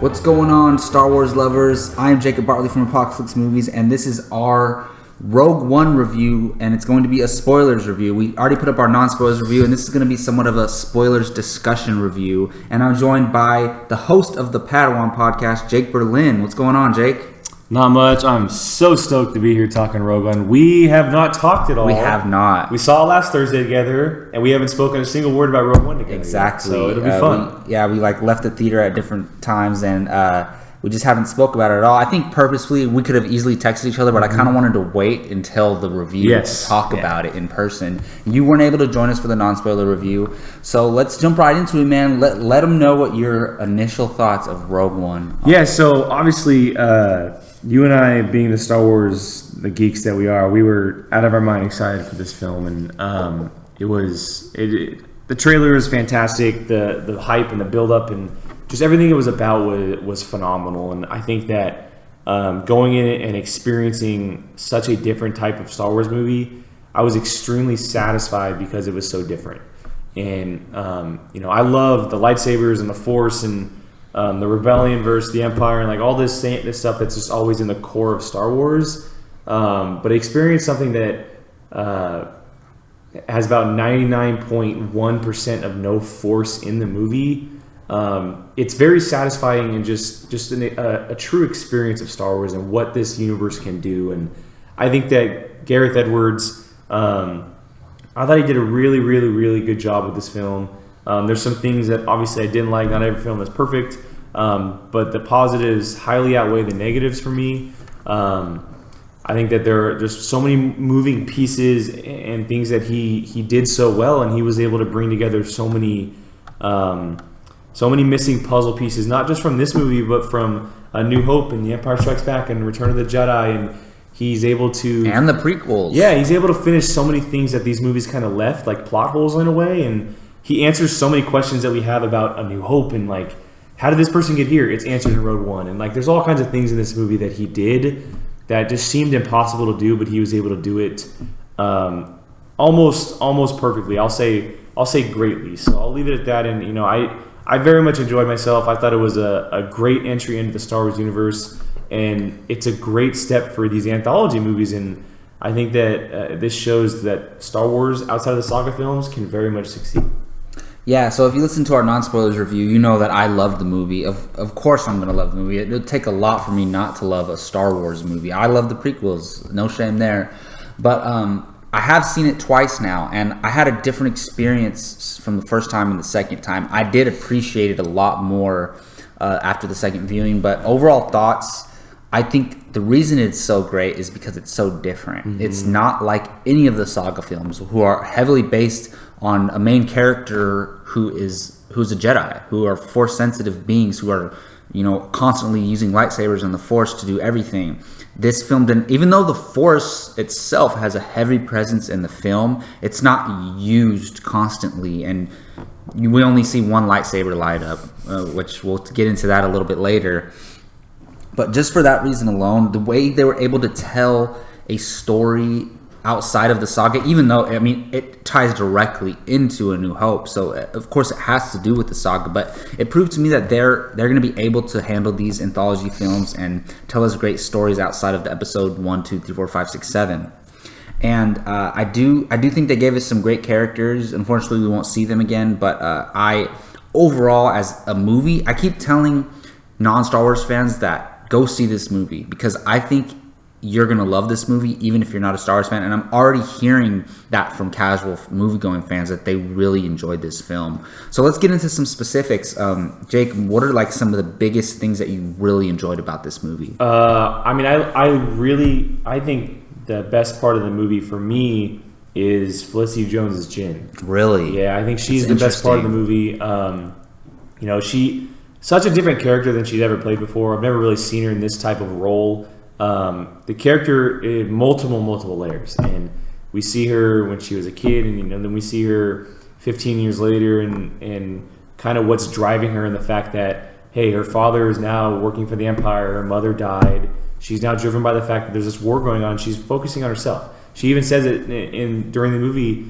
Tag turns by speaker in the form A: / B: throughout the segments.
A: What's going on, Star Wars lovers? I am Jacob Bartley from Apocalypse Movies, and this is our Rogue One review, and it's going to be a spoilers review. We already put up our non-spoilers review, and this is going to be somewhat of a spoilers discussion review. And I'm joined by the host of the Padawan podcast, Jake Berlin. What's going on, Jake?
B: Not much. I'm so stoked to be here talking Rogue One. We have not talked at all.
A: We have not.
B: We saw last Thursday together, and we haven't spoken a single word about Rogue One together.
A: Exactly.
B: Yet, so it'll be fun.
A: We left the theater at different times, and we just haven't spoke about it at all. I think purposefully we could have easily texted each other, but I kind of wanted to wait until the review to talk about it in person. You weren't able to join us for the non-spoiler review, so let's jump right into it, man. Let them know what your initial thoughts of Rogue One are.
B: Yeah, so obviously you and I, being the Star Wars the geeks that we are, we were out of our mind excited for this film, and the trailer was fantastic. The hype and the build-up and just everything it was about was phenomenal. And I think that going in and experiencing such a different type of Star Wars movie, I was extremely satisfied because it was so different. And I love the lightsabers and the Force and the Rebellion versus the Empire and like all this stuff that's just always in the core of Star Wars. But I experienced something that has about 99.1% of no Force in the movie. It's very satisfying and just a true experience of Star Wars and what this universe can do. And I think that Gareth Edwards, I thought he did a really, really, really good job with this film. There's some things that obviously I didn't like. Not every film is perfect, but the positives highly outweigh the negatives for me. I think that there's so many moving pieces and things that he did so well, and he was able to bring together so many missing puzzle pieces, not just from this movie, but from A New Hope and The Empire Strikes Back and Return of the Jedi, and he's able to...
A: And the prequels.
B: Yeah, he's able to finish so many things that these movies kind of left, like plot holes in a way, and he answers so many questions that we have about A New Hope and like, how did this person get here? It's answered in Rogue One. And like, there's all kinds of things in this movie that he did that just seemed impossible to do, but he was able to do it almost perfectly. I'll say greatly. So I'll leave it at that. And I very much enjoyed myself. I thought it was a great entry into the Star Wars universe, and it's a great step for these anthology movies. And I think that this shows that Star Wars outside of the saga films can very much succeed.
A: Yeah, so if you listen to our non-spoilers review, you know that I love the movie. Of course I'm going to love the movie. It would take a lot for me not to love a Star Wars movie. I love the prequels, no shame there. But I have seen it twice now, and I had a different experience from the first time and the second time. I did appreciate it a lot more after the second viewing, but overall thoughts, I think the reason it's so great is because it's so different. Mm-hmm. It's not like any of the saga films, who are heavily based on a main character who's a Jedi, who are Force-sensitive beings, who are constantly using lightsabers and the Force to do everything. This film didn't, even though the Force itself has a heavy presence in the film, it's not used constantly, and we only see one lightsaber light up, which we'll get into that a little bit later. But just for that reason alone, the way they were able to tell a story outside of the saga, even though, it ties directly into A New Hope, so of course it has to do with the saga, but it proved to me that they're going to be able to handle these anthology films and tell us great stories outside of the episode 1, 2, 3, 4, 5, 6, 7. And I do think they gave us some great characters. Unfortunately, we won't see them again, but overall, as a movie, I keep telling non-Star Wars fans that go see this movie, because I think you're going to love this movie even if you're not a Star Wars fan, and I'm already hearing that from casual movie-going fans that they really enjoyed this film. So let's get into some specifics. Jake, what are like some of the biggest things that you really enjoyed about this movie?
B: I think the best part of the movie for me is Felicity Jones's Jyn.
A: Really?
B: Yeah, I think she's the best part of the movie. She such a different character than she's ever played before. I've never really seen her in this type of role. The character is multiple layers, and we see her when she was a kid, and then we see her 15 years later, and kind of what's driving her, and the fact that, hey, her father is now working for the Empire, her mother died, she's now driven by the fact that there's this war going on, she's focusing on herself. She even says it during the movie,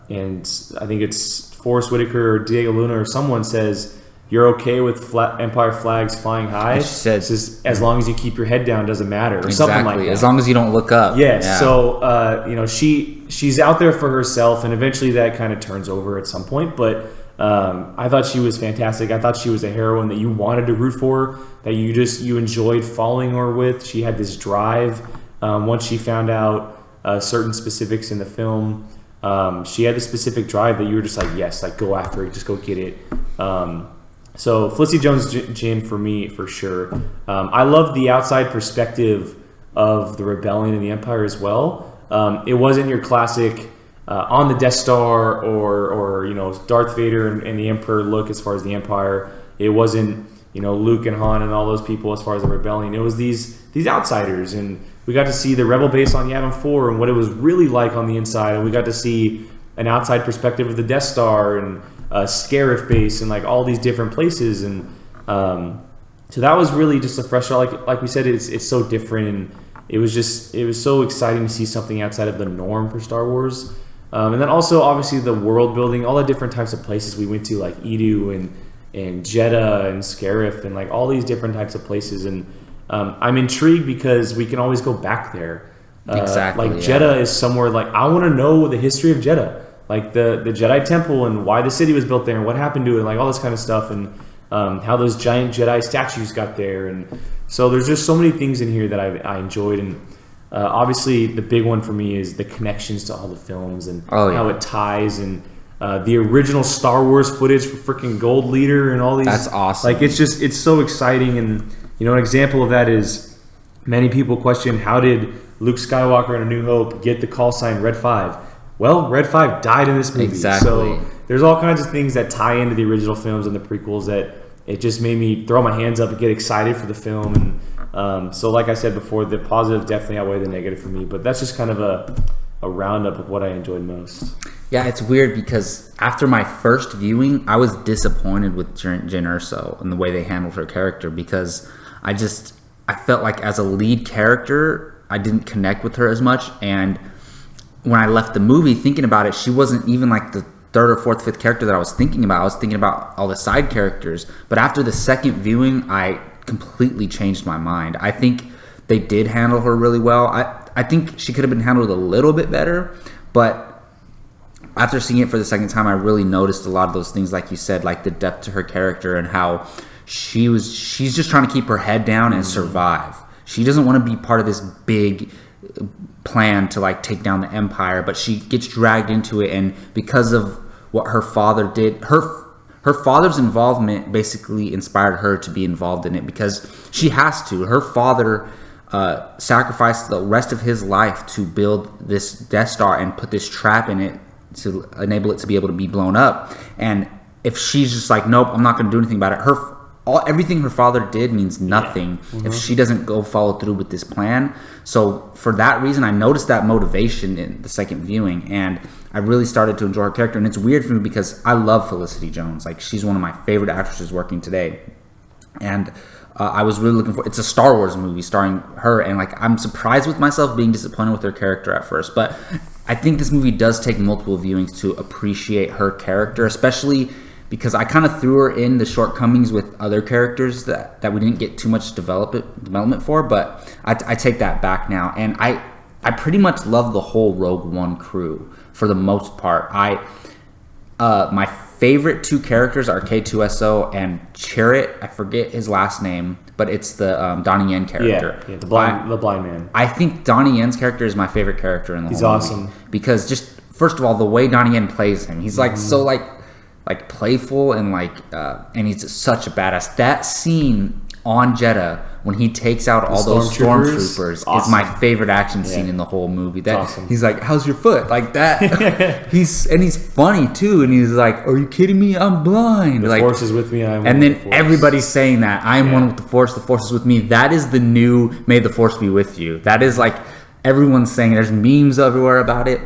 B: and I think it's Forrest Whitaker or Diego Luna or someone says, you're okay with Empire flags flying high.
A: She said,
B: it's just, as long as you keep your head down, doesn't matter, or something like that.
A: As long as you don't look up.
B: Yeah. So she's out there for herself, and eventually that kind of turns over at some point. But I thought she was fantastic. I thought she was a heroine that you wanted to root for, that you enjoyed following her with. She had this drive. Once she found out certain specifics in the film, she had this specific drive that you were just like, yes, like go after it, just go get it. So Felicity Jones-Jin for me, for sure. I love the outside perspective of the rebellion and the Empire as well. It wasn't your classic on the Death Star or Darth Vader and the Emperor look as far as the Empire. It wasn't Luke and Han and all those people as far as the rebellion. It was these outsiders, and we got to see the rebel base on Yavin 4 and what it was really like on the inside, and we got to see an outside perspective of the Death Star and Scarif base and like all these different places, and so that was really just a fresh start. Like we said, it's so different, and it was so exciting to see something outside of the norm for Star Wars. And then also obviously the world building, all the different types of places we went to, like Edu and Jeddah and Scarif and like all these different types of places, and I'm intrigued because we can always go back there.
A: Exactly.
B: Like Jeddah is somewhere like I want to know the history of Jeddah. Like the Jedi Temple and why the city was built there and what happened to it, and like all this kind of stuff, and how those giant Jedi statues got there. And so there's just so many things in here that I enjoyed. And obviously the big one for me is the connections to all the films and how it ties, and the original Star Wars footage for freaking Gold Leader and all these.
A: That's awesome.
B: Like it's so exciting. And an example of that is many people question, how did Luke Skywalker in A New Hope get the call sign Red 5? Well, Red 5 died in this movie.
A: Exactly.
B: So there's all kinds of things that tie into the original films and the prequels that it just made me throw my hands up and get excited for the film. And so like I said before, the positive definitely outweigh the negative for me. But that's just kind of a roundup of what I enjoyed most.
A: Yeah, it's weird because after my first viewing, I was disappointed with Jyn Erso and the way they handled her character, because I felt like as a lead character, I didn't connect with her as much. And when I left the movie thinking about it, she wasn't even like the third or fourth, fifth character that I was thinking about. I was thinking about all the side characters. But after the second viewing, I completely changed my mind. I think they did handle her really well. I think she could have been handled a little bit better, but after seeing it for the second time, I really noticed a lot of those things, like you said, like the depth to her character and how she's just trying to keep her head down and survive. She doesn't want to be part of this big plan to like take down the Empire, but she gets dragged into it, and because of what her father did, her father's involvement basically inspired her to be involved in it, because she has to. Her father sacrificed the rest of his life to build this Death Star and put this trap in it to enable it to be able to be blown up. And if she's just like, nope, I'm not going to do anything about it, everything her father did means nothing if she doesn't go follow through with this plan. So for that reason, I noticed that motivation in the second viewing, and I really started to enjoy her character. And it's weird for me because I love Felicity Jones. Like, she's one of my favorite actresses working today. And I was really looking for, it's a Star Wars movie starring her, and like I'm surprised with myself being disappointed with her character at first, but I think this movie does take multiple viewings to appreciate her character, especially because I kind of threw her in the shortcomings with other characters that we didn't get too much development for, but I take that back now. And I pretty much love the whole Rogue One crew for the most part. My favorite two characters are K2SO and Chirrut. I forget his last name, but it's the Donnie Yen character.
B: Yeah, the blind man.
A: I think Donnie Yen's character is my favorite character in the whole movie. He's awesome. Because just, first of all, the way Donnie Yen plays him, he's like so like playful and and he's such a badass. That scene on Jeddah when he takes out all those stormtroopers awesome. Is my favorite action scene in the whole movie. That awesome. He's like, "How's your foot?" Like that. he's funny too, and he's like, "Are you kidding me? I'm blind."
B: The Force is with me. I'm
A: and then everybody's saying that I am one with the Force. The Force is with me. That is the new "May the Force be with you." That is like everyone's saying. There's memes everywhere about it.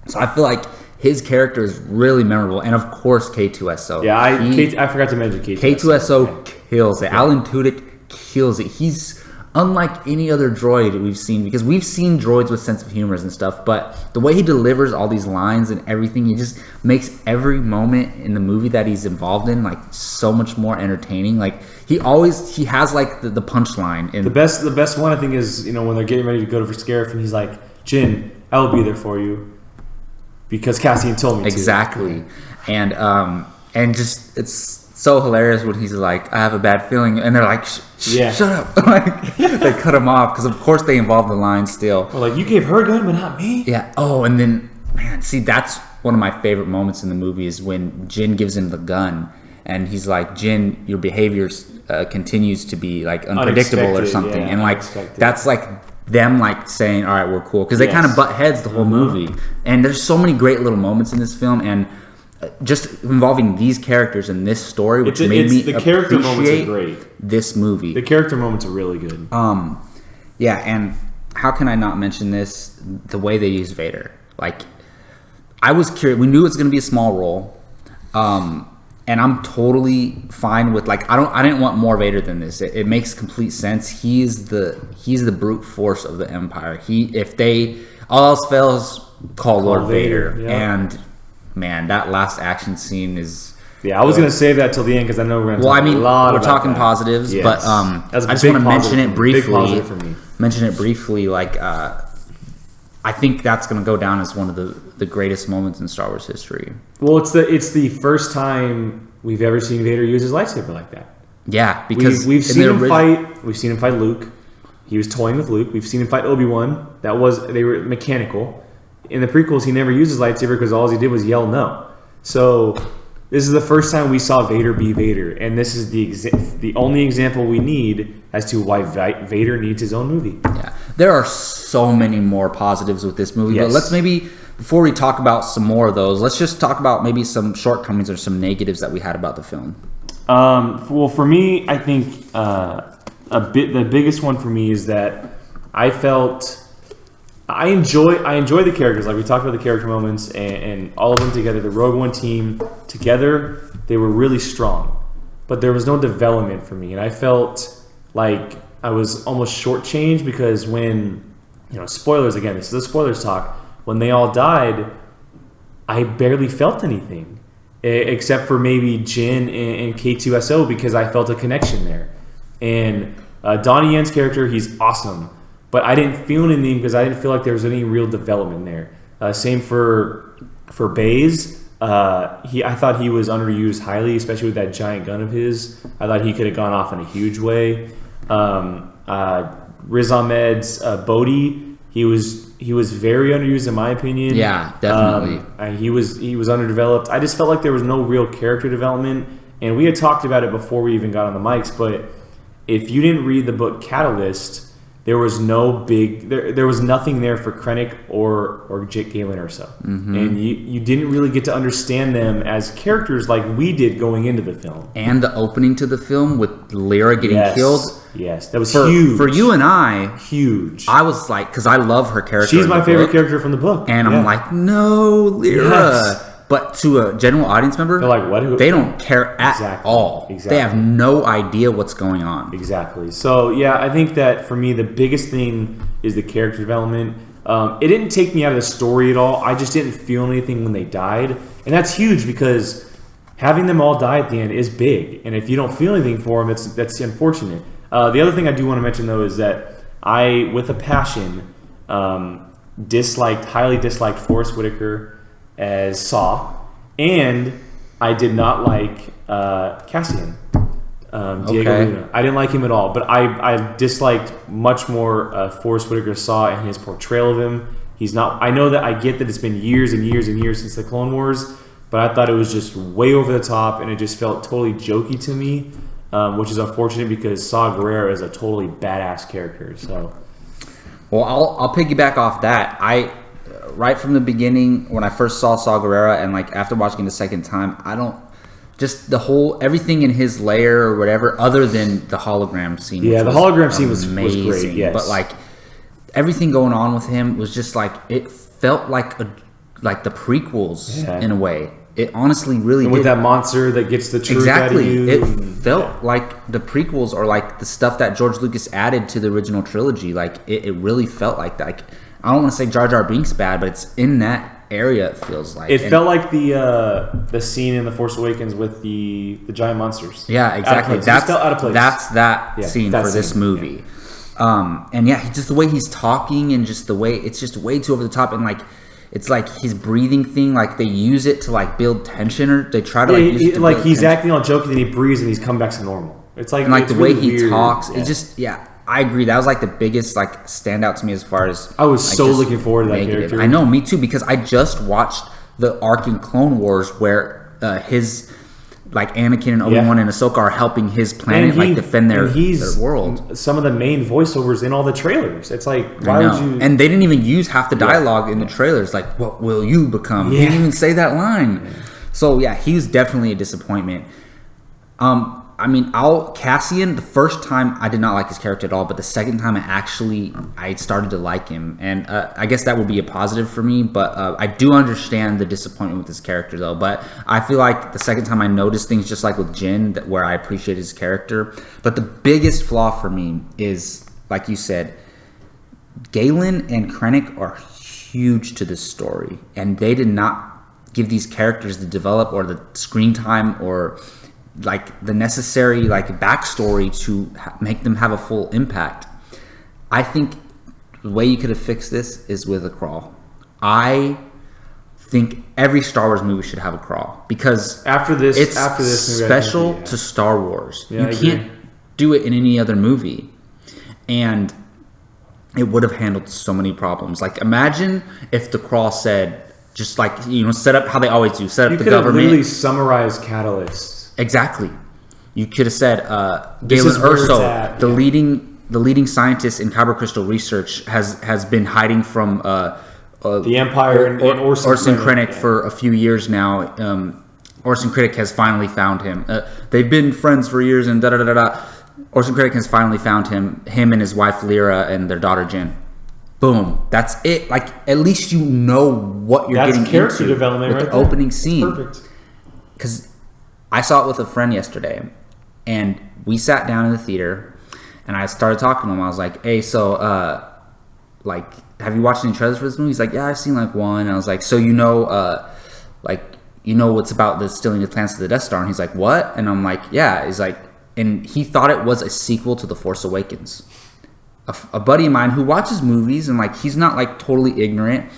A: So I feel like his character is really memorable, and of course K2SO.
B: Yeah, I forgot to mention K2SO.
A: K2SO kills it. Alan Tudyk kills it. He's unlike any other droid we've seen, because we've seen droids with sense of humor and stuff, but the way he delivers all these lines and everything, he just makes every moment in the movie that he's involved in like so much more entertaining. Like he has like the punchline. And
B: the best one I think is, you know, when they're getting ready to go to Scarif and he's like, Jin, I will be there for you because Cassian told me to.
A: Exactly. And just it's so hilarious when he's like, I have a bad feeling, and they're like, shut up. Like, they cut him off because of course they involve the line still.
B: Well, like, you gave her a gun but not me.
A: Yeah. Oh, and then man, see, that's one of my favorite moments in the movie is when Jin gives him the gun and he's like, Jin, your behavior continues to be like unpredictable or something. Yeah, and like that's like them like saying, all right, we're cool, because they kind of butt heads the whole movie. And there's so many great little moments in this film, and just involving these characters in this story, which made me
B: the character moments are great.
A: This movie.
B: The character moments are really good.
A: Yeah, and how can I not mention this? The way they use Vader. Like, I was curious. We knew it was going to be a small role, and I'm totally fine with like I didn't want more Vader than this. It makes complete sense. He's the brute force of the Empire. If all else fails, call Lord Vader. Yeah. And man, that last action scene is.
B: Yeah, I was going to save that till the end because I know we're going to talk a lot
A: we're talking
B: that.
A: Positives,
B: yes.
A: But I just want to mention it briefly.
B: Big positive for me.
A: Mention it briefly, like I think that's going to go down as one of the greatest moments in Star Wars history.
B: Well, it's the first time we've ever seen Vader use his lightsaber like that.
A: Yeah, because
B: we've seen him fight. We've seen him fight Luke. He was toying with Luke. We've seen him fight Obi-Wan. They were mechanical. In the prequels, he never used his lightsaber because all he did was yell no. So this is the first time we saw Vader be Vader, and this is the only example we need as to why Vader needs his own movie.
A: Yeah, there are so many more positives with this movie, but let's maybe, before we talk about some more of those, let's just talk about maybe some shortcomings or some negatives that we had about the film.
B: Well, for me, I think the biggest one for me is that I felt. I enjoy the characters. Like we talked about the character moments and all of them together. The Rogue One team together, they were really strong, but there was no development for me, and I felt like I was almost shortchanged because when, you know, spoilers again. This is a spoilers talk. When they all died, I barely felt anything, except for maybe Jin and K2SO because I felt a connection there, and Donnie Yen's character, he's awesome. But I didn't feel anything because I didn't feel like there was any real development there. Same for Baze. I thought he was underused highly, especially with that giant gun of his. I thought he could have gone off in a huge way. Riz Ahmed's Bodhi, he was very underused in my opinion.
A: Yeah, definitely.
B: He was underdeveloped. I just felt like there was no real character development, and we had talked about it before we even got on the mics. But if you didn't read the book Catalyst, there was there was nothing there for Krennic or Jake Galen Erso. Mm-hmm. And you didn't really get to understand them as characters like we did going into the film.
A: And the opening to the film with Lyra getting killed.
B: Yes, that was huge.
A: For you and I,
B: huge.
A: I was like, because I love her character.
B: She's my favorite character from the book.
A: And I'm like, no, Lyra. Yes. But to a general audience member,
B: they're like, what?
A: They don't care at all.
B: Exactly.
A: They have no idea what's going on.
B: Exactly. So, yeah, I think that for me, the biggest thing is the character development. It didn't take me out of the story at all. I just didn't feel anything when they died. And that's huge because having them all die at the end is big. And if you don't feel anything for them, that's unfortunate. The other thing I do want to mention, though, is that I, with a passion, highly disliked Forrest Whitaker as Saw, and I did not like Cassian, Diego Luna. I didn't like him at all, but I disliked much more Forrest Whitaker Saw and his portrayal of him. He's not. I know that I get that it's been years and years and years since the Clone Wars, but I thought it was just way over the top, and it just felt totally jokey to me, which is unfortunate because Saw Gerrera is a totally badass character. So,
A: well, I'll piggyback off that. Right from the beginning, when I first saw Saw Gerrera, and like after watching it the second time, everything in his lair or whatever, other than the hologram scene.
B: Yeah, the hologram scene was great. Yes,
A: but like everything going on with him was just like, it felt like the prequels in a way. It honestly really
B: And
A: did.
B: with that monster that gets the truth
A: Exactly.
B: out of you.
A: It felt like the prequels or like the stuff that George Lucas added to the original trilogy. Like it really felt like that. Like I don't want to say Jar Jar Binks bad, but it's in that area. It feels like
B: It felt like the scene in The Force Awakens with the giant monsters.
A: Yeah, exactly.
B: It just felt out of place.
A: That's that scene
B: that
A: for this
B: scene,
A: movie. And yeah, just the way he's talking and just the way it's just way too over the top, and like it's like his breathing thing. Like they use it to like build tension, or they try to like use it to
B: like
A: build
B: he's
A: tension.
B: acting all jokey, then he breathes and he's come back to normal. It's like
A: And like
B: it's
A: the way
B: really
A: he
B: weird.
A: talks,
B: Yeah.
A: it just I agree. That was like the biggest like standout to me as far as
B: I was
A: like,
B: so
A: just
B: looking forward to that character.
A: I know, me too, because I just watched the arc in Clone Wars where his like Anakin and Obi-Wan and Ahsoka are helping his planet like defend their world.
B: Some of the main voiceovers in all the trailers. It's like, why
A: I know.
B: would you?
A: And they didn't even use half the dialogue in the trailers. Like, what will you become? He didn't even say that line. So yeah, he was definitely a disappointment. I mean, Cassian. The first time I did not like his character at all, but the second time I started to like him, and I guess that would be a positive for me. But I do understand the disappointment with his character, though. But I feel like the second time I noticed things, just like with Jin, where I appreciate his character. But the biggest flaw for me is, like you said, Galen and Krennic are huge to this story, and they did not give these characters the develop or the screen time or like the necessary like backstory to make them have a full impact. I think the way you could have fixed this is with a crawl. I think every Star Wars movie should have a crawl because
B: after this
A: it's
B: movie,
A: special to Star Wars.
B: Yeah,
A: you can't do it in any other movie, and it would have handled so many problems. Like imagine if the crawl said just like set up how they always do, set up the government.
B: Literally summarize Catalyst.
A: Exactly. You could have said Galen Erso, the leading scientist in Kyber crystal research, has been hiding from
B: the Empire and
A: Orson Krennic for a few years now. Orson Krennic has finally found him. They've been friends for years, and Orson Krennic has finally found him and his wife Lyra and their daughter Jin. Boom. That's it. Like at least you know what you're getting
B: character
A: into
B: development
A: with
B: right
A: the opening scene.
B: Perfect.
A: Because I saw it with a friend yesterday, and we sat down in the theater, and I started talking to him. I was like, "Hey, so, like, have you watched any trailers for this movie?" He's like, "Yeah, I've seen like one." And I was like, "So what's about the stealing the plans to the Death Star?" And he's like, "What?" And I'm like, "Yeah." He's like, and he thought it was a sequel to The Force Awakens. A buddy of mine who watches movies and like he's not like totally ignorant.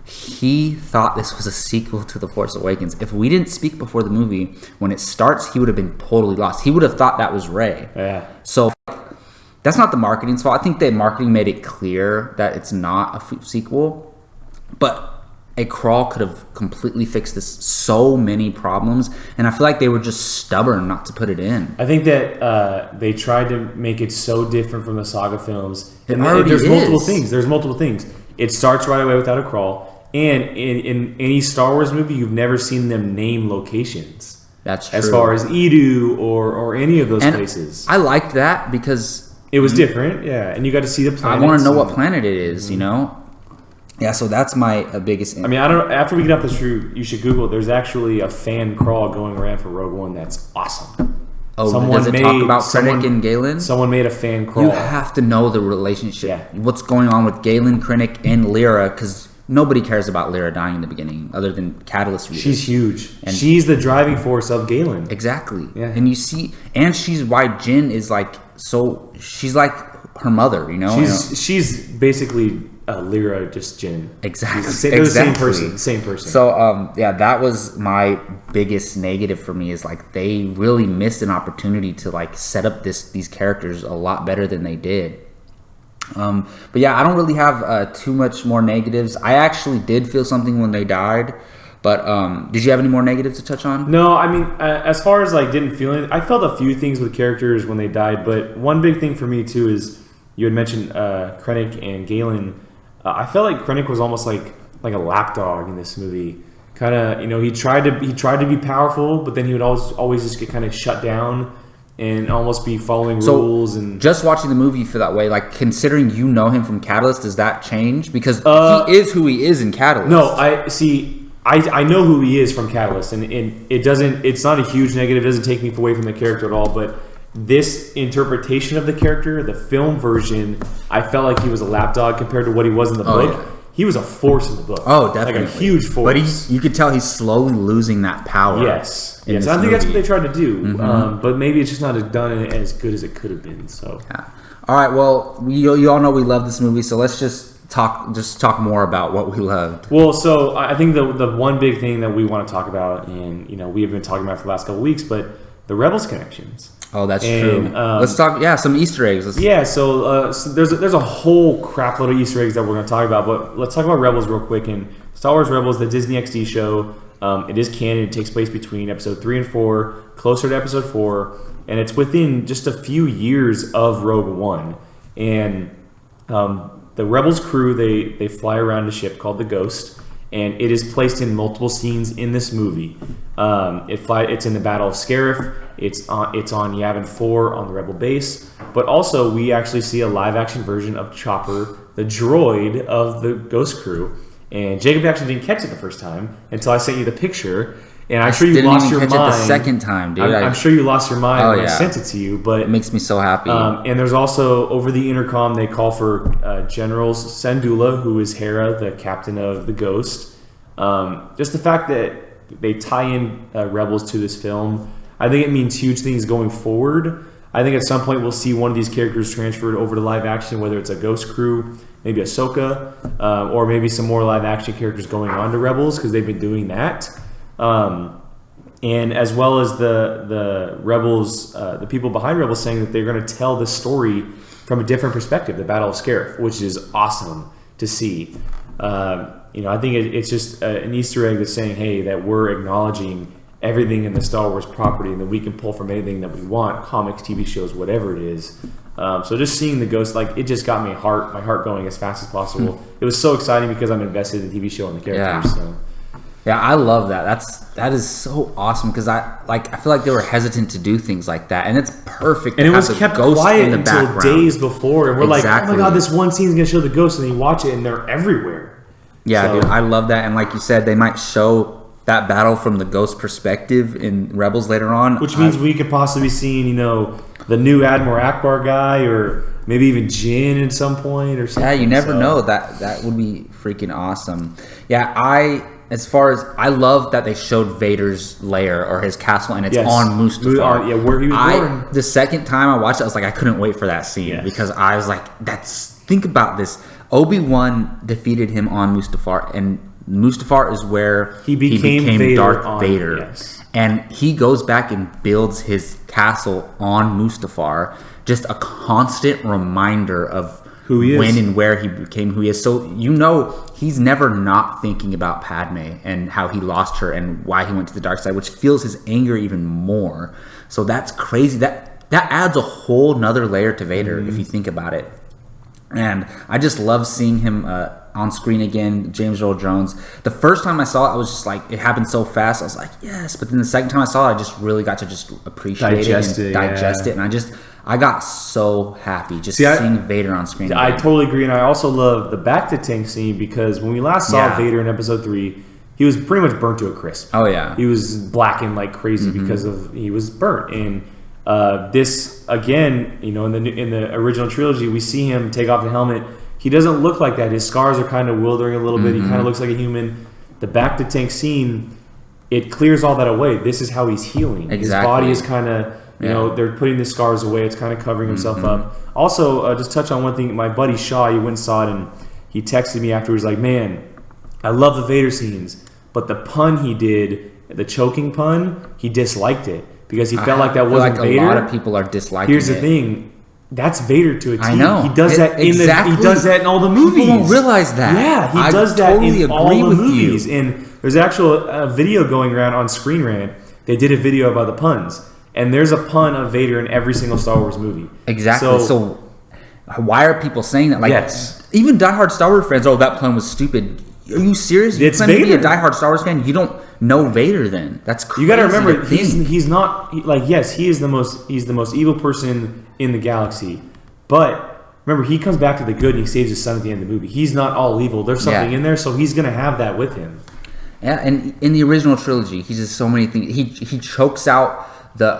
A: He thought this was a sequel to The Force Awakens. If we didn't speak before the movie, when it starts, he would have been totally lost. He would have thought that was Rey.
B: Yeah.
A: So that's not the marketing's fault. I think the marketing made it clear that it's not a sequel. But a crawl could have completely fixed so many problems. And I feel like they were just stubborn not to put it in.
B: I think that they tried to make it so different from the saga films.
A: It already
B: there's
A: is.
B: multiple things. It starts right away without a crawl. And in any Star Wars movie, you've never seen them name locations.
A: That's true.
B: As far as Edu or any of those places.
A: I liked that because
B: it was different, yeah. And you got to see the planet.
A: I want to know what planet it is, Yeah, so that's my biggest...
B: I mean, I don't. After we get off this route, you should Google it. There's actually a fan crawl going around for Rogue One that's awesome.
A: Oh, does it talk about Krennic and Galen?
B: Someone made a fan crawl.
A: You have to know the relationship.
B: Yeah.
A: What's going on with Galen, Krennic, and Lyra, because nobody cares about Lyra dying in the beginning, other than Catalyst readers.
B: She's huge. And she's the driving force of Galen.
A: Exactly.
B: Yeah.
A: And you see... And she's why Jin is like... So... She's like her mother,
B: She's basically... Lyra, just Jin.
A: Exactly.
B: They're the same person.
A: So, that was my biggest negative for me is like they really missed an opportunity to like set up these characters a lot better than they did. But yeah, I don't really have too much more negatives. I actually did feel something when they died. But did you have any more negatives to touch on?
B: No, I mean, as far as like didn't feel anything, I felt a few things with characters when they died. But one big thing for me too is you had mentioned Krennic and Galen. I felt like Krennic was almost like a lapdog in this movie. Kind of, he tried to be powerful, but then he would always just get kind of shut down and almost be following rules. And
A: just watching the movie for that way, like considering you know him from Catalyst, does that change? Because he is who he is in Catalyst.
B: No, I see. I know who he is from Catalyst, and it's not a huge negative. It doesn't take me away from the character at all. But this interpretation of the character, the film version, I felt like he was a lapdog compared to what he was in the book.
A: Yeah.
B: He was a force in the book.
A: Oh, definitely.
B: Like a huge force.
A: But you could tell he's slowly losing that power.
B: Yes.
A: I think
B: that's what they tried to do. But maybe it's just not done as good as it could have been. So.
A: Yeah. All right. Well, you all know we love this movie, so let's just talk more about what we loved.
B: Well, so I think the one big thing that we want to talk about, and we have been talking about for the last couple of weeks, but the Rebels connections.
A: Oh, that's true. Let's talk. Yeah, some Easter eggs.
B: So there's a whole crap load of Easter eggs that we're going to talk about, but let's talk about Rebels real quick. And Star Wars Rebels, the Disney XD show, it is canon. It takes place between episode 3 and 4, closer to episode 4, and it's within just a few years of Rogue One. And the Rebels crew, they fly around a ship called the Ghost, and it is placed in multiple scenes in this movie. It's in the Battle of Scarif. It's on Yavin 4 on the Rebel base, but also we actually see a live action version of Chopper, the droid of the Ghost crew. And Jacob actually didn't catch it the first time until I sent you the picture. And I'm sure you lost your mind.
A: It the second time, dude.
B: I'm sure you lost your mind when I sent it to you. But
A: it makes me so happy.
B: And there's also, over the intercom, they call for Generals Syndulla, who is Hera, the captain of the Ghost. Just the fact that they tie in Rebels to this film, I think it means huge things going forward. I think at some point we'll see one of these characters transferred over to live action, whether it's a Ghost crew, maybe Ahsoka, or maybe some more live action characters going on to Rebels, because they've been doing that. And as well as the Rebels, the people behind Rebels saying that they're going to tell the story from a different perspective, the Battle of Scarif, which is awesome to see. I think it's just an Easter egg that's saying, hey, that we're acknowledging everything in the Star Wars property, and that we can pull from anything that we want, comics, TV shows, whatever it is. So just seeing the Ghost, like, it just got my heart going as fast as possible. It was so exciting because I'm invested in the TV show and the characters.
A: Yeah. Yeah, I love that. That is so awesome, because I feel like they were hesitant to do things like that, and it's perfect.
B: And it was kept quiet until days before, and we're like, oh my god, this one scene's gonna show the Ghost, and then you watch it, and they're everywhere.
A: Yeah, dude, I love that. And like you said, they might show that battle from the Ghost perspective in Rebels later on,
B: which means we could possibly be seeing, the new Admiral Akbar guy, or maybe even Jin at some point, or something.
A: Yeah, you never know. That would be freaking awesome. Yeah, as far as I love that they showed Vader's lair or his castle, and it's on Mustafar.
B: Yeah, where he was born.
A: The second time I watched it, I was like, I couldn't wait for that scene, because I was like, think about this. Obi-Wan defeated him on Mustafar, and Mustafar is where he became Darth Vader.
B: Yes.
A: And he goes back and builds his castle on Mustafar, just a constant reminder of
B: who he is,
A: when and where he became who he is. So he's never not thinking about Padme and how he lost her and why he went to the dark side, which fuels his anger even more. So that's crazy. That adds a whole nother layer to Vader, if you think about it. And I just love seeing him on screen again, James Earl Jones. The first time I saw it, I was just like, it happened so fast. I was like, yes. But then the second time I saw it, I just really got to just appreciate it and digest it. And I got so happy seeing Vader on screen.
B: I totally agree. And I also love the Bacta tank scene, because when we last saw Vader in episode 3, he was pretty much burnt to a crisp.
A: Oh, yeah.
B: He was blackened like crazy because he was burnt. And this, again, in the original trilogy, we see him take off the helmet. He doesn't look like that. His scars are kind of wildering a little bit. He kind of looks like a human. The Bacta tank scene, it clears all that away. This is how he's healing.
A: Exactly.
B: His body is kind of, they're putting the scars away. It's kind of covering himself up. Also, just touch on one thing. My buddy Shaw, he went and saw it, and he texted me afterwards like, man, I love the Vader scenes, but the pun he did, the choking pun, he disliked it because he felt like that wasn't Vader.
A: A lot of people are disliking it.
B: Here's the thing. That's Vader to a T.
A: I know.
B: He does that he does that in all the movies.
A: People don't realize that.
B: Yeah, he does that in all the movies. And there's actual video going around on Screen Rant. They did a video about the puns. And there's a pun of Vader in every single Star Wars movie.
A: Exactly. So why are people saying that? Like, even diehard Star Wars fans, that pun was stupid. Are you serious? You claim to be a diehard Star Wars fan? You don't know Vader then. That's crazy.
B: You got to remember, he's not like, yes, he's the most evil person in the galaxy, but remember, he comes back to the good and he saves his son at the end of the movie. He's not all evil. There's something in there, so he's gonna have that with him.
A: Yeah, and in the original trilogy, he does so many things. He chokes out the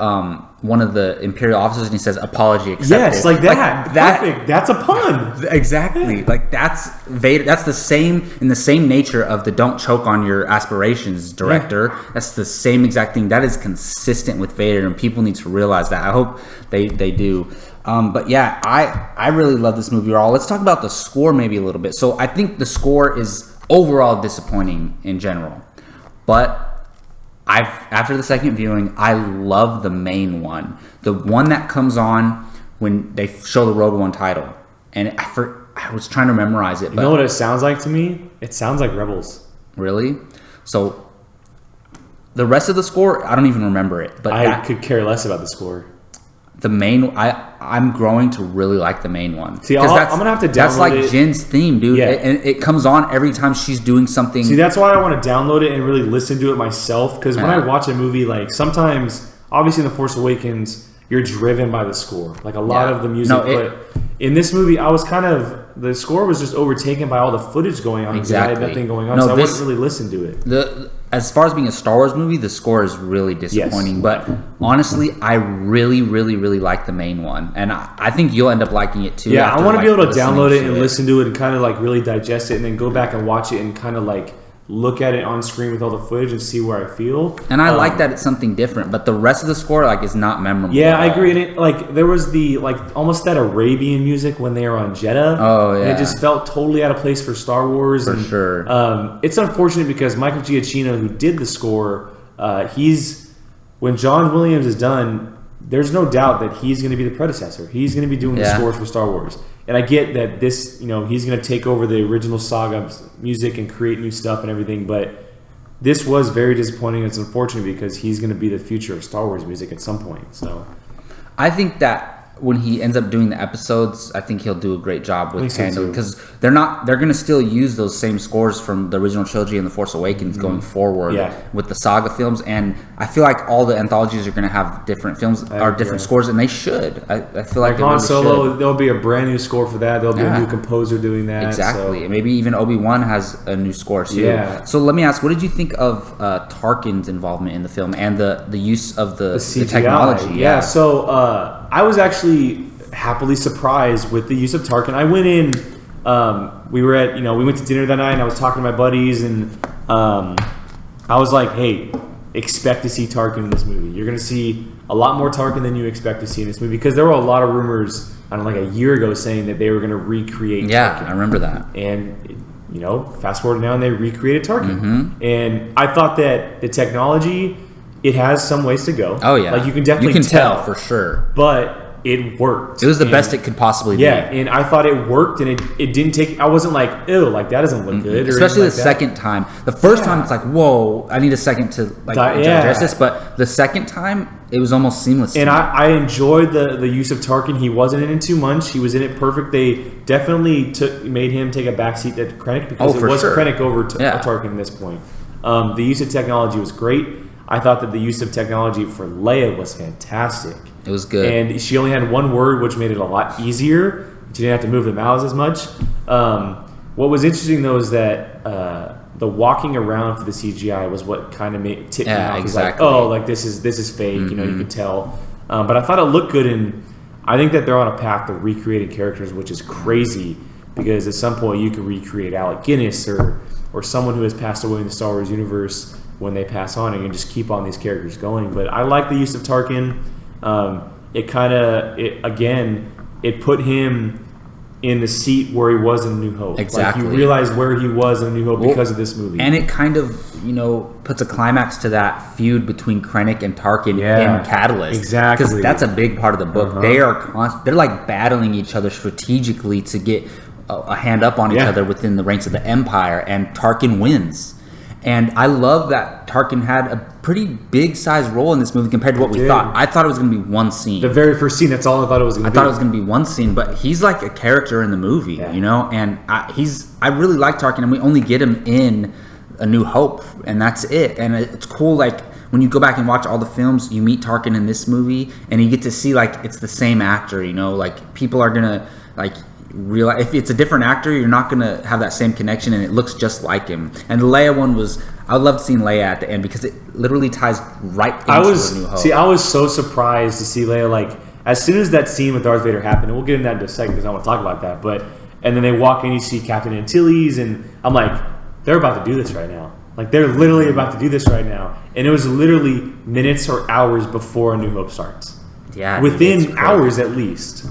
A: one of the Imperial officers and he says, "Apology accepted."
B: Yes, like that. Perfect. That's a pun.
A: Exactly. Like that's Vader. That's the same in the same nature of the "don't choke on your aspirations" director. Yeah. That's the same exact thing. That is consistent with Vader, and people need to realize that. I hope they do. But yeah, I really love this movie. Let's talk about the score maybe a little bit. So I think the score is overall disappointing in general, but after the second viewing, I love the main one, the one that comes on when they show the Rogue One title, and I was trying to memorize it.
B: You know what it sounds like to me? It sounds like Rebels.
A: Really? So the rest of the score, I don't even remember it. But
B: I could care less about the score.
A: The main, I'm growing to really like the main one.
B: See, I'm gonna have to download it.
A: That's like Jin's theme, dude. Yeah. And it comes on every time she's doing something.
B: See, that's why I want to download it and really listen to it myself. Because when I watch a movie, like sometimes, obviously in The Force Awakens, you're driven by the score. Like a lot of the music. But in this movie, I was the score was just overtaken by all the footage going on.
A: Exactly.
B: I had nothing going on, so I wouldn't really listen to it.
A: As far as being a Star Wars movie, the score is really disappointing. Yes. But honestly, I really, really, really like the main one. And I think you'll end up liking it too.
B: Yeah, I want to be able to download it and listen to it and kind of like really digest it and then go back and watch it and kind of like look at it on screen with all the footage and see where I feel.
A: And I like that it's something different, but the rest of the score like is not memorable.
B: Yeah, I agree. And it like there was the like almost that Arabian music when they were on Jeddah.
A: Oh yeah,
B: and it just felt totally out of place for Star Wars.
A: For sure.
B: It's unfortunate because Michael Giacchino, who did the score, when John Williams is done, there's no doubt that he's going to be the predecessor. He's going to be doing the scores for Star Wars. And I get that this, he's going to take over the original saga music and create new stuff and everything, but this was very disappointing. It's unfortunate because he's going to be the future of Star Wars music at some point. So,
A: I think that when he ends up doing the episodes, I think he'll do a great job with handling, because they're going to still use those same scores from the original trilogy and The Force Awakens going forward with the saga films, and I feel like all the anthologies are going to have different films or different scores, and they should. I feel like
B: Han Solo, there'll be a brand new score for that. There'll be a new composer doing that.
A: Exactly, and maybe even Obi-Wan has a new score too. Yeah. So let me ask, what did you think of Tarkin's involvement in the film and the use of the technology?
B: Yeah. So I was actually happily surprised with the use of Tarkin. I went in, we went to dinner that night and I was talking to my buddies and I was like, hey, expect to see Tarkin in this movie. You're going to see a lot more Tarkin than you expect to see in this movie, because there were a lot of rumors, like a year ago, saying that they were going to recreate Tarkin.
A: I remember that.
B: And, fast forward now and they recreated Tarkin. Mm-hmm. And I thought that the technology, it has some ways to go.
A: Oh, yeah.
B: Like you can definitely
A: tell for sure.
B: But it worked.
A: It was the best it could possibly be.
B: Yeah, and I thought it worked, and it didn't take... I wasn't like, ew, like that doesn't look good.
A: Especially the second time. The first time, it's like, whoa, I need a second to digest this. But the second time, it was almost seamless.
B: And I enjoyed the use of Tarkin. He wasn't in it too much. He was in it perfect. They definitely made him take a backseat to Krennic, because it was Krennic over Tarkin at this point. The use of technology was great. I thought that the use of technology for Leia was fantastic.
A: It was good.
B: And she only had one word, which made it a lot easier. She didn't have to move the mouths as much. What was interesting, though, is that the walking around for the CGI was what kind of tipped me off.
A: Exactly.
B: Like, this is fake. Mm-hmm. You could tell. But I thought it looked good, and I think that they're on a path to recreating characters, which is crazy, because at some point you could recreate Alec Guinness or someone who has passed away in the Star Wars universe when they pass on, and you can just keep on these characters going. But I like the use of Tarkin. It put him in the seat where he was in New Hope.
A: Exactly.
B: Like, you realized where he was in New Hope because of this movie.
A: And it kind of, puts a climax to that feud between Krennic and Tarkin in Catalyst.
B: Exactly.
A: Because that's a big part of the book. Uh-huh. They're like battling each other strategically to get a hand up on each other within the ranks of the Empire, and Tarkin wins. And I love that Tarkin had a pretty big size role in this movie compared to what we thought. I thought it was going to be one scene.
B: The very first scene, that's all I thought it was going to be.
A: I thought it was going to be one scene, but he's like a character in the movie, and I really like Tarkin, and we only get him in A New Hope, and that's it. And it's cool, like, when you go back and watch all the films, you meet Tarkin in this movie, and you get to see, like, it's the same actor, like, people are going to, like, realize if it's a different actor, you're not going to have that same connection, and it looks just like him. And the Leia one was, I would love to see Leia at the end because it literally ties right into A New Hope.
B: I was so surprised to see Leia, like, as soon as that scene with Darth Vader happened, and we'll get into that in a second because I want to talk about that, but, and then they walk in, you see Captain Antilles, and I'm like, they're about to do this right now. Like, they're literally about to do this right now. And it was literally minutes or hours before A New Hope starts.
A: Yeah.
B: Within hours at least.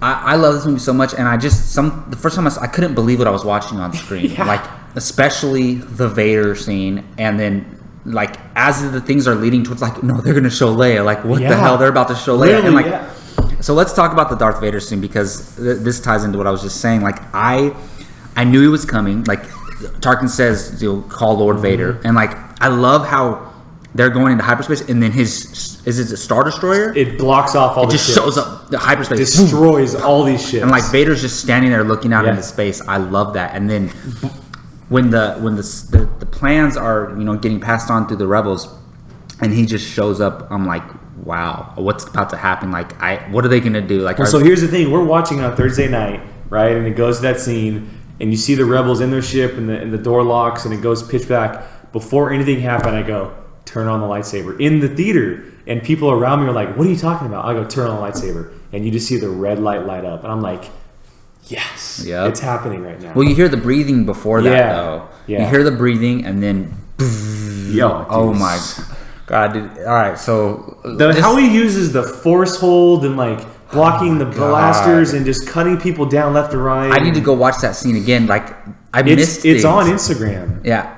A: I love this movie so much, and the first time I couldn't believe what I was watching on screen.
B: Yeah.
A: Like, especially the Vader scene, and then like as the things are leading towards, like, no, they're gonna show Leia. Like, what the hell? They're about to show Leia. And like, so let's talk about the Darth Vader scene because this ties into what I was just saying. Like, I knew he was coming. Like, Tarkin says, call Lord Vader, and like, I love how they're going into hyperspace, and then is it a Star Destroyer?
B: It blocks off all the ships.
A: It just shows up the hyperspace,
B: destroys all these ships,
A: and like Vader's just standing there looking out into space. I love that. And then when the plans are getting passed on through the rebels, and he just shows up, I'm like, wow, what's about to happen? Like, what are they gonna do? Like,
B: so here's the thing: we're watching on Thursday night, right? And it goes to that scene, and you see the rebels in their ship, and the door locks, and it goes pitch black. Before anything happened, I go, turn on the lightsaber in the theater, and people around me are like, what are you talking about? I go, turn on the lightsaber, and you just see the red light light up, and I'm like, yes, it's happening right now.
A: Well, you hear the breathing before that, though. You hear the breathing, and then oh my god, dude. All right, so
B: how he uses the force hold and like blocking the blasters and just cutting people down left or right.
A: I need to go watch that scene again. Like, I missed
B: it's on Instagram.
A: Yeah,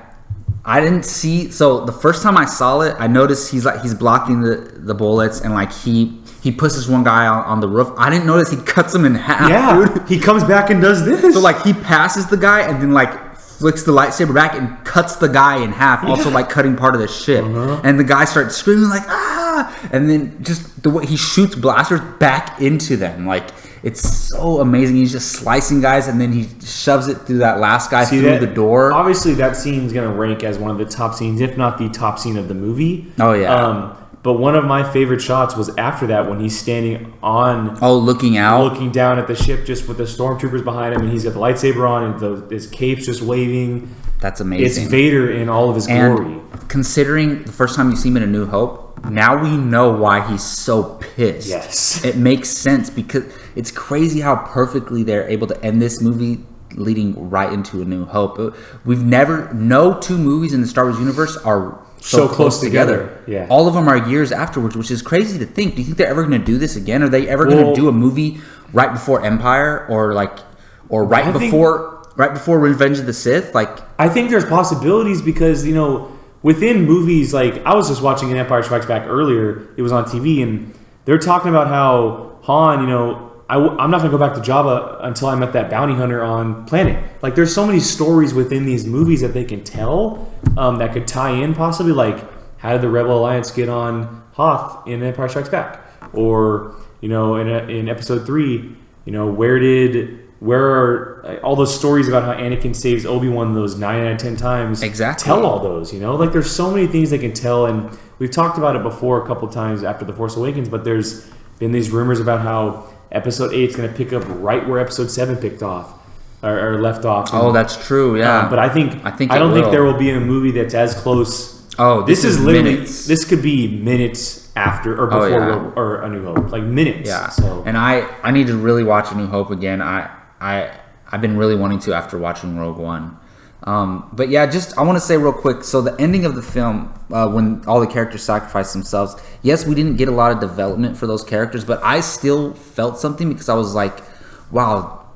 A: I didn't see. So the first time I saw it, I noticed he's blocking the bullets, and like he pushes one guy on the roof. I didn't notice he cuts him in half.
B: Yeah,
A: dude.
B: He comes back and does this.
A: So like he passes the guy and then like flicks the lightsaber back and cuts the guy in half. Also like cutting part of the ship. And the guy starts screaming like, ah! And then just the way he shoots blasters back into them. Like, it's so amazing. He's just slicing guys, and then he shoves it through that last guy through the door.
B: Obviously, that scene's going to rank as one of the top scenes, if not the top scene of the movie.
A: Oh, yeah.
B: But one of my favorite shots was after that, when he's standing on...
A: looking out?
B: Looking down at the ship just with the stormtroopers behind him, and he's got the lightsaber on, and his cape's just waving.
A: That's amazing.
B: It's Vader in all of his glory.
A: Considering the first time you see him in A New Hope, now we know why he's so pissed.
B: Yes.
A: It makes sense because it's crazy how perfectly they're able to end this movie leading right into A New Hope. No two movies in the Star Wars universe are so close together.
B: Yeah.
A: All of them are years afterwards, which is crazy to think. Do you think they're ever going to do this again? Are they ever going to do a movie right before Empire or right before Revenge of the Sith? Like,
B: I think there's possibilities because, within movies, like, I was just watching an Empire Strikes Back earlier. It was on TV, and they're talking about how Han, I'm not going to go back to Jabba until I met that bounty hunter on planet. Like, there's so many stories within these movies that they can tell that could tie in possibly. Like, how did the Rebel Alliance get on Hoth in Empire Strikes Back? Or, in Episode 3, where are all those stories about how Anakin saves Obi-Wan those 9 out of 10 times?
A: Exactly.
B: Tell all those, Like, there's so many things they can tell, and we've talked about it before a couple times after The Force Awakens, but there's been these rumors about how Episode 8 is going to pick up right where Episode 7 picked off or left off.
A: And, that's true. Yeah,
B: but I don't think there will be a movie that's as close.
A: Oh,
B: this is literally minutes. This could be minutes after or before or A New Hope, like minutes.
A: Yeah.
B: So.
A: And I need to really watch A New Hope again. I've been really wanting to after watching Rogue One. But yeah, I want to say real quick. So the ending of the film, when all the characters sacrifice themselves, yes, we didn't get a lot of development for those characters, but I still felt something because I was like, wow,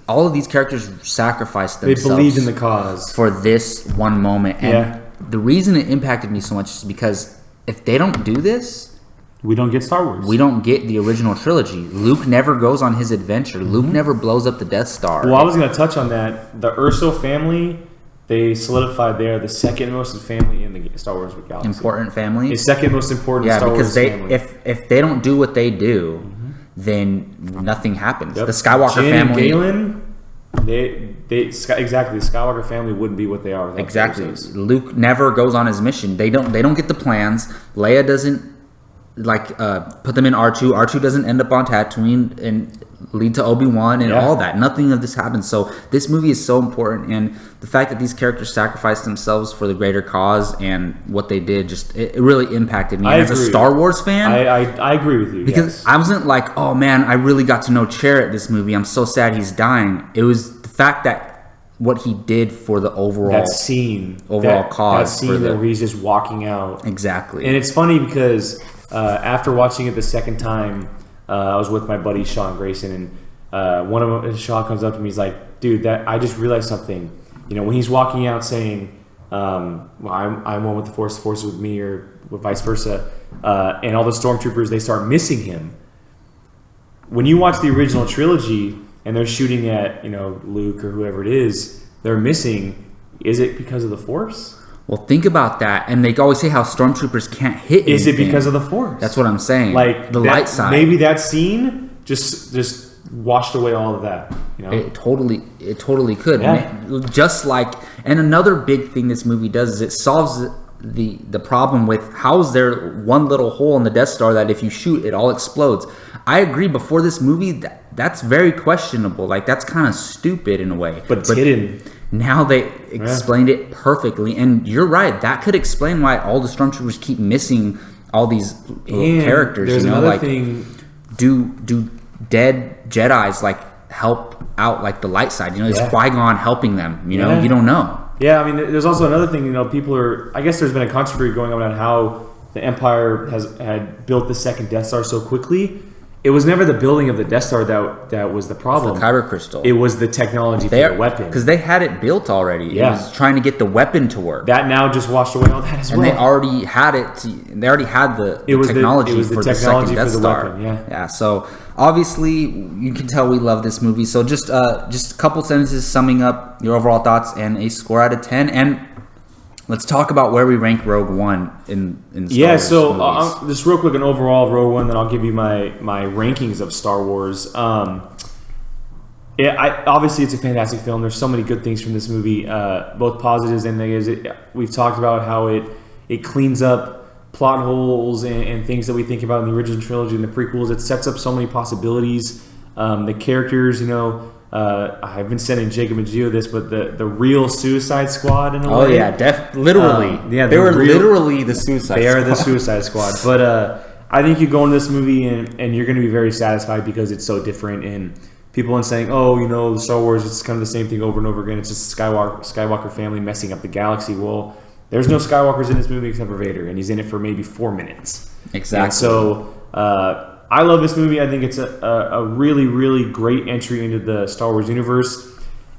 A: all of these characters sacrificed themselves.
B: They believed in the cause
A: for this one moment. And the reason it impacted me so much is because if they don't do this,
B: we don't get Star Wars.
A: We don't get the original trilogy. Luke never goes on his adventure. Luke never blows up the Death Star.
B: Well, I was going to touch on that. The Urso family, they solidified they are the second most family in the Star Wars galaxy.
A: Important family?
B: The second most important Star Wars family.
A: If they don't do what they do, then nothing happens.
B: Yep.
A: The Skywalker family...
B: And Galen, exactly. The Skywalker family wouldn't be what they are.
A: Exactly. Luke never goes on his mission. They don't get the plans. Leia doesn't put them in R2. R2 doesn't end up on Tatooine, and lead to Obi-Wan and all that. Nothing of this happens. So this movie is so important, and the fact that these characters sacrificed themselves for the greater cause and what they did, just it really impacted me. And as a Star Wars fan,
B: I agree with you,
A: because I wasn't like, oh man, I really got to know Chirrut this movie, I'm so sad he's dying. It was the fact that what he did for the overall
B: cause.
A: That
B: scene where he's just walking out.
A: Exactly.
B: And it's funny because after watching it the second time, I was with my buddy Sean Grayson, and one of Sean comes up to me. He's like, "Dude, that I just realized something. You know, when he's walking out saying, well, I'm one with the Force is with me, or vice versa, and all the stormtroopers, they start missing him. When you watch the original trilogy and they're shooting at, you know, Luke or whoever it is, they're missing. Is it because of the Force?
A: Well, think about that. And they always say how stormtroopers can't hit anything.
B: Is it because of the Force?
A: That's what I'm saying.
B: Like
A: the light side.
B: Maybe that scene just washed away all of that. You know?
A: It totally could.
B: Yeah.
A: Just like, and another big thing this movie does is it solves the problem with how is there one little hole in the Death Star that if you shoot it all explodes. I agree. Before this movie, that's very questionable. Like, that's kind of stupid in a way.
B: But it's hidden.
A: Now they explained it perfectly, and you're right. That could explain why all the stormtroopers keep missing all these characters.
B: There's
A: you know,
B: another
A: like
B: thing.
A: Do dead Jedis like help out like the light side? You know, is Qui-Gon helping them? You know, you don't know.
B: Yeah, I mean, there's also another thing. You know, people are. I guess there's been a controversy going on about how the Empire had built the second Death Star so quickly. It was never the building of the Death Star that was the problem.
A: The Kyber crystal.
B: It was the technology for the weapon.
A: Because they had it built already.
B: Yeah.
A: It was trying to get the weapon to work.
B: That now just washed away all that as well.
A: And they already had it. They already had the technology for the second Death Star.
B: Weapon, yeah.
A: So obviously you can tell we love this movie. So just a couple sentences summing up your overall thoughts and a score out of 10. And let's talk about where we rank Rogue One in Star Wars
B: so just real quick, an overall Rogue One, then I'll give you my rankings of Star Wars. Obviously, it's a fantastic film. There's so many good things from this movie, both positives and negatives. We've talked about how it cleans up plot holes and things that we think about in the original trilogy and the prequels. It sets up so many possibilities. The characters, you know, I've been sending Jacob and Gio this, but the real Suicide Squad in a way.
A: Oh yeah, literally. They were literally the Suicide Squad.
B: They are the Suicide Squad. But I think you go into this movie and you're going to be very satisfied because it's so different. And people are saying, oh, you know, Star Wars, it's kind of the same thing over and over again. It's just Skywalker family messing up the galaxy. Well, there's no Skywalkers in this movie except for Vader, and he's in it for maybe 4 minutes.
A: Exactly.
B: And so I love this movie. I think it's a really, really great entry into the Star Wars universe.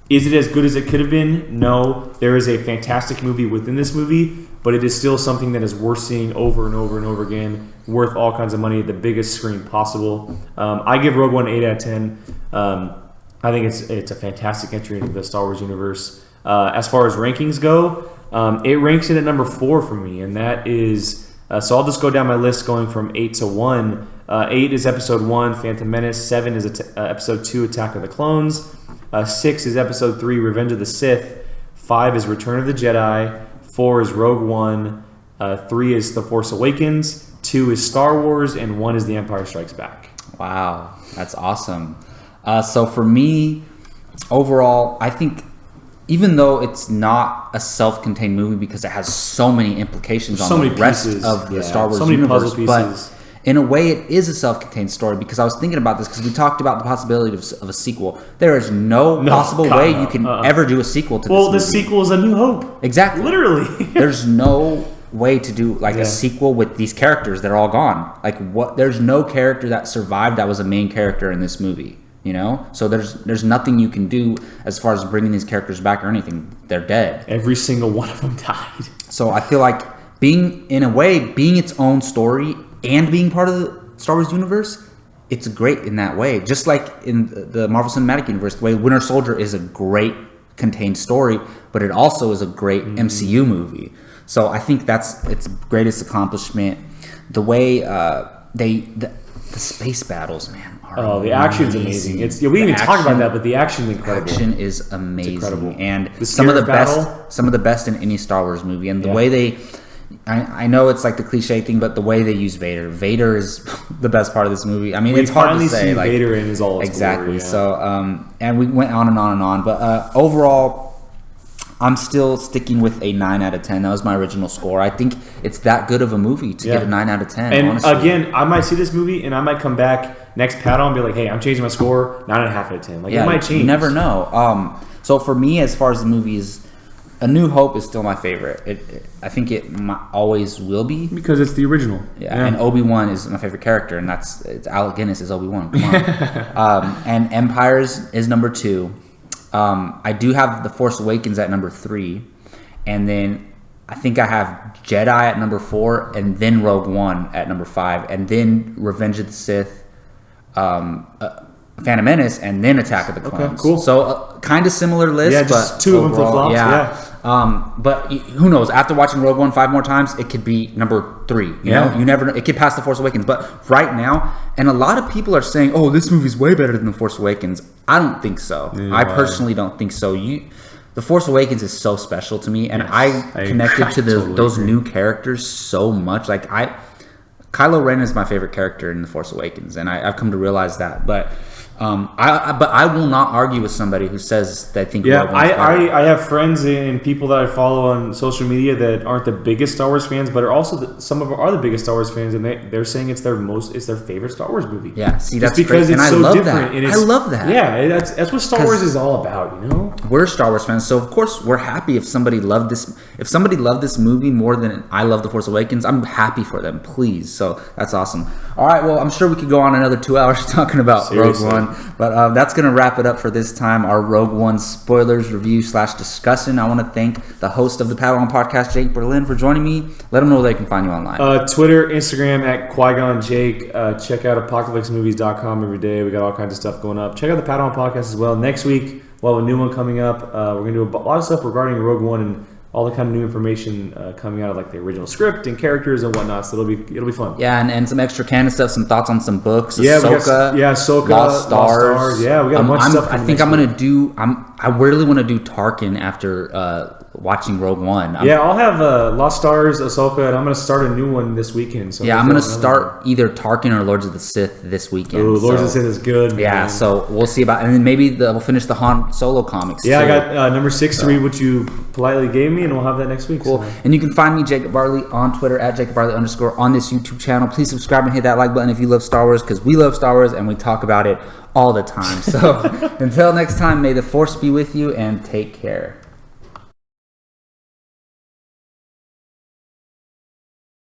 B: Is it as good as it could have been? No. There is a fantastic movie within this movie, but it is still something that is worth seeing over and over and over again, worth all kinds of money at the biggest screen possible. I give Rogue One 8 out of 10. I think it's a fantastic entry into the Star Wars universe. As far as rankings go, it ranks it at number 4 for me, and that is... so I'll just go down my list going from 8 to 1. 8 is Episode 1, Phantom Menace. 7 is Episode 2, Attack of the Clones. 6 is Episode 3, Revenge of the Sith. 5 is Return of the Jedi. 4 is Rogue One. 3 is The Force Awakens. 2 is Star Wars. And 1 is The Empire Strikes Back.
A: Wow, that's awesome. So for me, overall, I think even though it's not a self-contained movie because it has so many implications on the rest of the Star Wars universe, but in a way it is a self-contained story because I was thinking about this because we talked about the possibility of a sequel. There is no possible way you can ever do a sequel to this movie.
B: Well, the sequel is A New Hope.
A: Exactly.
B: Literally.
A: There's no way to do like a sequel with these characters that are all gone. Like what? There's no character that survived that was a main character in this movie. You know, so there's nothing you can do as far as bringing these characters back or anything. They're dead.
B: Every single one of them died.
A: So I feel like being its own story and being part of the Star Wars universe, it's great in that way. Just like in the Marvel Cinematic Universe, the way Winter Soldier is a great contained story, but it also is a great MCU movie. So I think that's its greatest accomplishment. The way the space battles, man.
B: The action's amazing. We didn't even talk about that, but the action's incredible.
A: Action is amazing,
B: incredible.
A: And
B: the
A: some of the best in any Star Wars movie. And the way they I know it's like the cliche thing, but the way they use Vader is the best part of this movie. I mean,
B: We
A: it's hard to
B: finally
A: say.
B: see
A: Like,
B: Vader in his all its
A: exactly.
B: glory, yeah.
A: So, and we went on and on and on, but overall, I'm still sticking with a 9 out of 10. That was my original score. I think it's that good of a movie to get a 9 out of 10.
B: And
A: honestly.
B: again, I might see this movie and I might come back next paddle and be like, hey, I'm changing my score, 9.5 out of 10. Like, it might change.
A: You never know. So for me, as far as the movies, A New Hope is still my favorite. I think it always will be.
B: Because it's the original.
A: Yeah, and Obi-Wan is my favorite character, and it's Alec Guinness is Obi-Wan. Come on. And Empires is number 2. I do have The Force Awakens at number 3, and then I think I have Jedi at number 4, and then Rogue One at number 5, and then Revenge of the Sith, Phantom Menace, and then Attack of the Clones.
B: Okay, cool.
A: So kind of similar list,
B: Yeah, just
A: but
B: 2 of them
A: overall,
B: flip-flops,
A: but who knows? After watching Rogue One 5 more times, it could be number 3. You know, you never know. It could pass The Force Awakens. But right now, and a lot of people are saying, "Oh, this movie's way better than The Force Awakens." I don't think so. I personally don't think so. The Force Awakens is so special to me, and I connected to those new characters so much. Like Kylo Ren is my favorite character in The Force Awakens, and I've come to realize that. But I will not argue with somebody who says they think.
B: Yeah,
A: Rogue One's better.
B: I have friends and people that I follow on social media that aren't the biggest Star Wars fans, but are also some of them are the biggest Star Wars fans, and they're saying it's their favorite Star Wars movie.
A: Yeah, see,
B: Just
A: that's
B: because
A: great.
B: it's
A: And
B: so
A: I love
B: different.
A: that.
B: And
A: I love that.
B: Yeah, that's what Star Wars is all about, you know.
A: We're Star Wars fans, so of course we're happy if somebody loved this. If somebody loved this movie more than I love The Force Awakens, I'm happy for them. Please, so that's awesome. All right, well, I'm sure we could go on another 2 hours talking about
B: Seriously.
A: Rogue One, but that's gonna wrap it up for this time. Our Rogue One spoilers review / discussion. I want to thank the host of the Padawan Podcast, Jake Berlin, for joining me. Let them know where they can find you online.
B: Twitter, Instagram at Qui-Gon Jake. Check out apocalypsemovies.com every day. We got all kinds of stuff going up. Check out the Padawan Podcast as well. Next week, we'll have a new one coming up. We're going to do a lot of stuff regarding Rogue One and all the kind of new information coming out of like the original script and characters and whatnot. So it'll be fun.
A: Yeah, and some extra canon stuff, some thoughts on some books.
B: Yeah,
A: Ahsoka,
B: Ahsoka,
A: Lost Stars.
B: Yeah, we got a bunch of stuff.
A: I think I'm gonna do. I really want to do Tarkin after watching Rogue One.
B: I'll have Lost Stars, Ahsoka, and I'm gonna start a new one this weekend. So
A: yeah, I'm gonna start either Tarkin or Lords of the Sith this weekend.
B: Ooh, Lords of the Sith is good.
A: Yeah,
B: man.
A: so we'll see about, and then maybe we'll finish the Han Solo comics.
B: Yeah,
A: too.
B: I got number 6 to read, which you politely gave me, and we'll have that next week.
A: Cool.
B: So.
A: And you can find me, Jacob Barley, on Twitter at Jacob Barley _ on this YouTube channel. Please subscribe and hit that like button if you love Star Wars, because we love Star Wars and we talk about it all the time. So until next time, may the Force be with you and take care.